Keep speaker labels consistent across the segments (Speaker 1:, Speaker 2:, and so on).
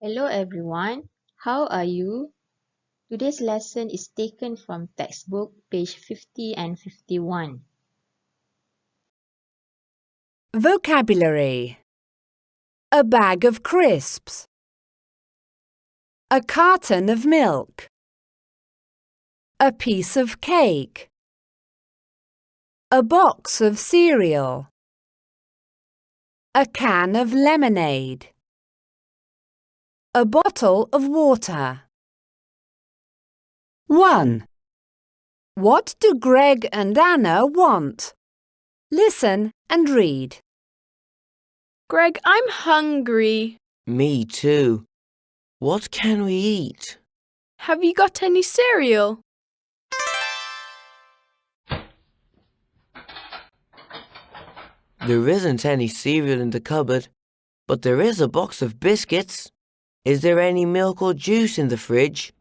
Speaker 1: Hello everyone, how are you? Today's lesson is taken from textbook page 50 and 51.
Speaker 2: Vocabulary: a bag of crisps, a carton of milk, a piece of cake, a box of cereal, a can of lemonade, a bottle of water. 1. What do Greg and Anna want? Listen and read.
Speaker 3: Greg, I'm hungry.
Speaker 4: Me too. What can we eat?
Speaker 3: Have you got any cereal?
Speaker 4: There isn't any cereal in the cupboard, but there is a box of biscuits. Is there any milk or juice in the fridge?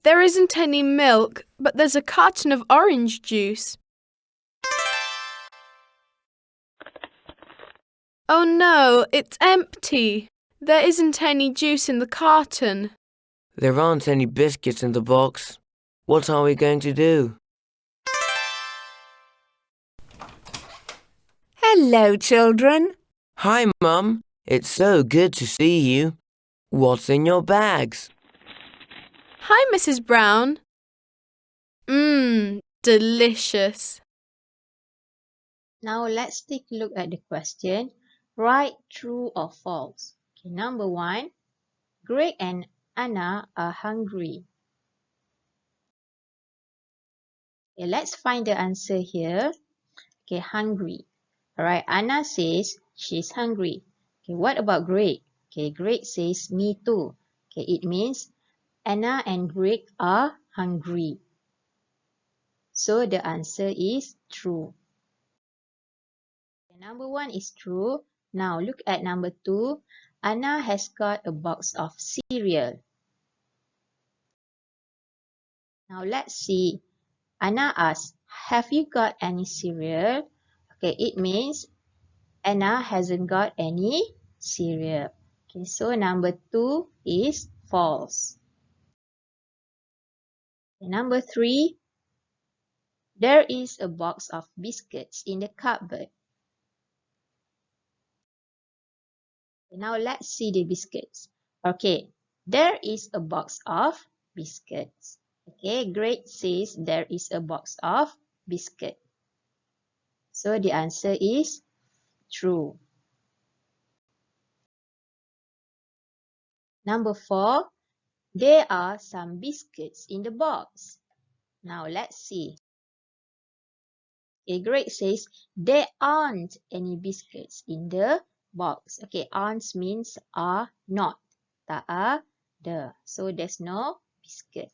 Speaker 3: There isn't any milk, but there's a carton of orange juice. Oh no, it's empty. There isn't any juice in the carton.
Speaker 4: There aren't any biscuits in the box. What are we going to do?
Speaker 2: Hello, children.
Speaker 4: Hi, Mum. It's so good to see you. What's in your bags?
Speaker 3: Hi, Mrs. Brown. Delicious.
Speaker 1: Now let's take a look at the question. Write true or false. Okay, number 1, Greg and Anna are hungry. Okay, let's find the answer here. Okay, hungry. Alright, Anna says she's hungry. Okay, what about Greg? Okay, Greg says me too. Okay, it means Anna and Greg are hungry. So the answer is true. Okay, number 1 is true. Now look at number 2. Anna has got a box of cereal. Now let's see. Anna asks, have you got any cereal? Okay, it means Anna hasn't got any cereal. Okay, so number 2 is false. Okay, number 3, there is a box of biscuits in the cupboard. Okay, now let's see the biscuits. Okay, there is a box of biscuits. Okay, Greg says there is a box of biscuit. So the answer is true. Number 4, there are some biscuits in the box. Now let's see. Okay, Greg says there aren't any biscuits in the box. Okay, aren't means are not. Tak ada. So there's no biscuit.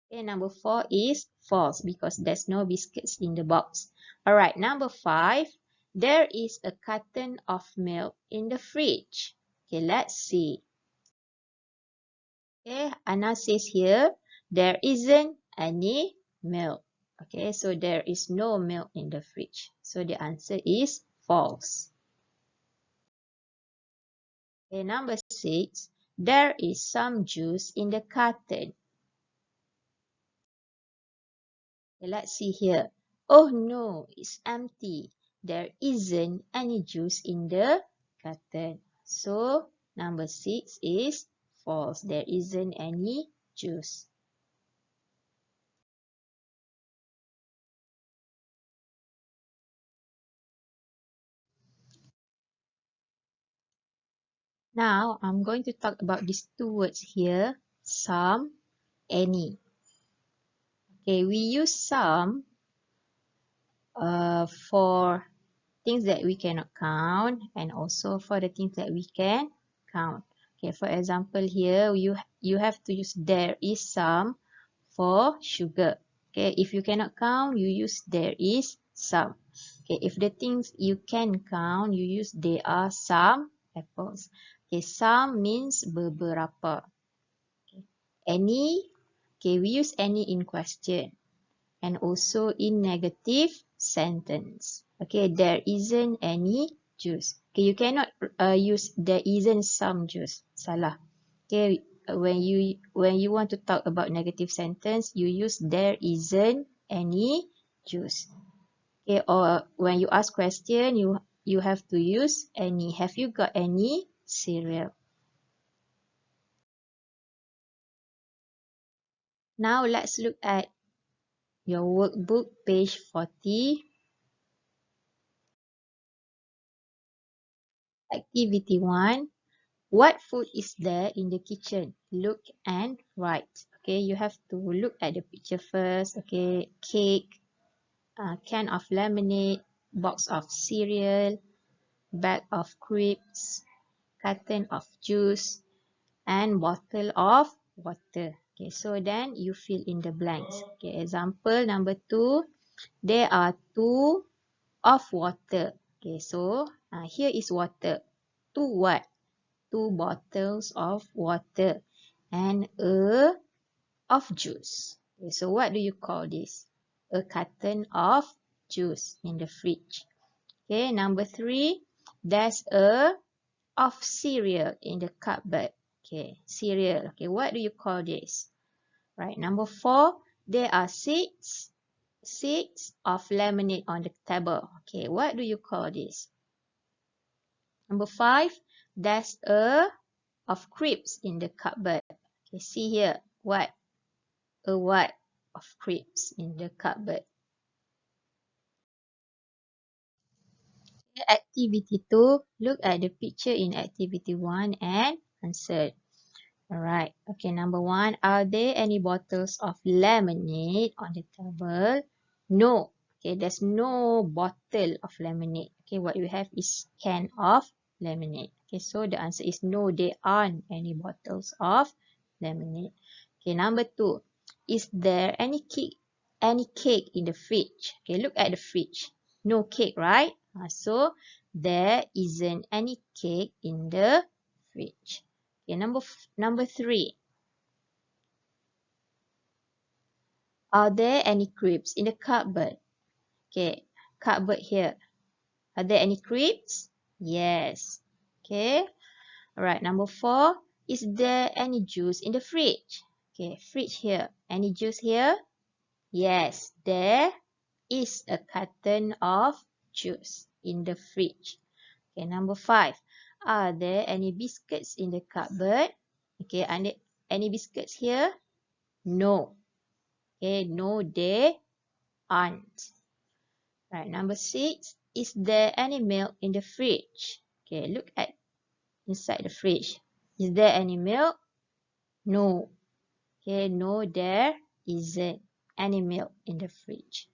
Speaker 1: Okay, number 4 is false because there's no biscuits in the box. Alright, number 5, there is a carton of milk in the fridge. Okay, let's see. Okay, Anna says here, there isn't any milk. Okay, so there is no milk in the fridge. So the answer is false. Okay, number 6, there is some juice in the carton. Okay, let's see here. Oh no, it's empty. There isn't any juice in the carton. So number 6 is false. There isn't any juice. Now, I'm going to talk about these two words here, some, any. Okay, we use some for things that we cannot count and also for the things that we can count. Okay, for example here, you have to use there is some for sugar. Okay, if you cannot count, you use there is some. Okay, if the things you can count, you use there are some apples. Okay, some means beberapa. Okay. Any, okay, we use any in question and also in negative sentence. Okay, there isn't any juice. Okay, you cannot use there isn't some juice. Salah. Okay, when you want to talk about negative sentence, you use there isn't any juice. Okay, or when you ask question, you have to use any. Have you got any cereal? Now let's look at your workbook, page 40. Activity 1. What food is there in the kitchen? Look and write. Okay, you have to look at the picture first. Okay, cake, can of lemonade, box of cereal, bag of crisps, carton of juice, and bottle of water. Okay, so then you fill in the blanks. Okay, example number 2. There are 2 of water. Okay, so here is water. 2 what? 2 bottles of water and a of juice. Okay, so what do you call this? A carton of juice in the fridge. Okay, number 3, there's a of cereal in the cupboard. Okay, cereal. Okay, what do you call this? Right, number 4, there are 6 of lemonade on the table. Okay, what do you call this? Number 5, there's a of crisps in the cupboard. Okay, see here, what? A what of crisps in the cupboard. Activity 2, look at the picture in activity 1 and answer. Alright, okay, number 1, are there any bottles of lemonade on the table? No. Okay, there's no bottle of lemonade. Okay, what you have is can of lemonade. Okay, so the answer is no, there aren't any bottles of lemonade. Okay, number 2, is there any cake in the fridge? Okay, look at the fridge. No cake, right? So there isn't any cake in the fridge. Okay, number 3. Are there any crisps in the cupboard? Okay, cupboard here. Are there any crisps? Yes. Okay. Alright, number 4. Is there any juice in the fridge? Okay, fridge here. Any juice here? Yes, there is a carton of juice in the fridge. Okay, number 5. Are there any biscuits in the cupboard? Okay, any biscuits here? No. Okay, no, there aren't. Right, number 6. Is there any milk in the fridge? Okay, look at inside the fridge. Is there any milk? No. Okay, no, there isn't any milk in the fridge.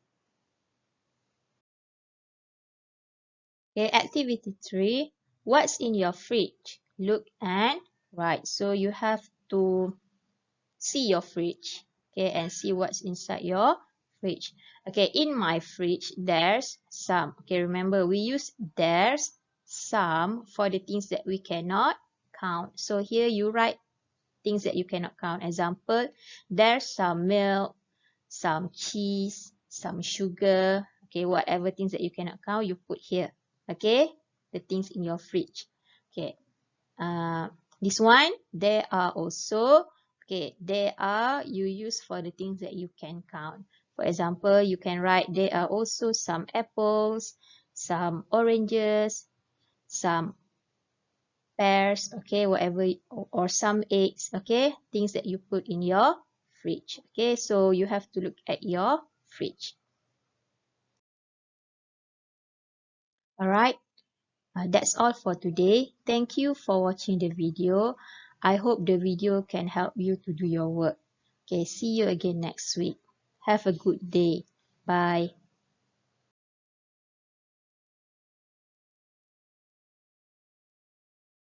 Speaker 1: Okay, activity 3. What's in your fridge? Look and write. So you have to see your fridge, okay, and see what's inside your fridge. Okay, in my fridge, there's some. Okay, remember we use there's some for the things that we cannot count. So here you write things that you cannot count. Example, there's some milk, some cheese, some sugar. Okay, whatever things that you cannot count, you put here. Okay, the things in your fridge. Okay, this one, there are also, okay, there are you use for the things that you can count. For example, you can write there are also some apples, some oranges, some pears, okay, whatever, or some eggs, okay, things that you put in your fridge. Okay, so you have to look at your fridge. Alright, that's all for today. Thank you for watching the video. I hope the video can help you to do your work. Okay, see you again next week. Have a good day. Bye.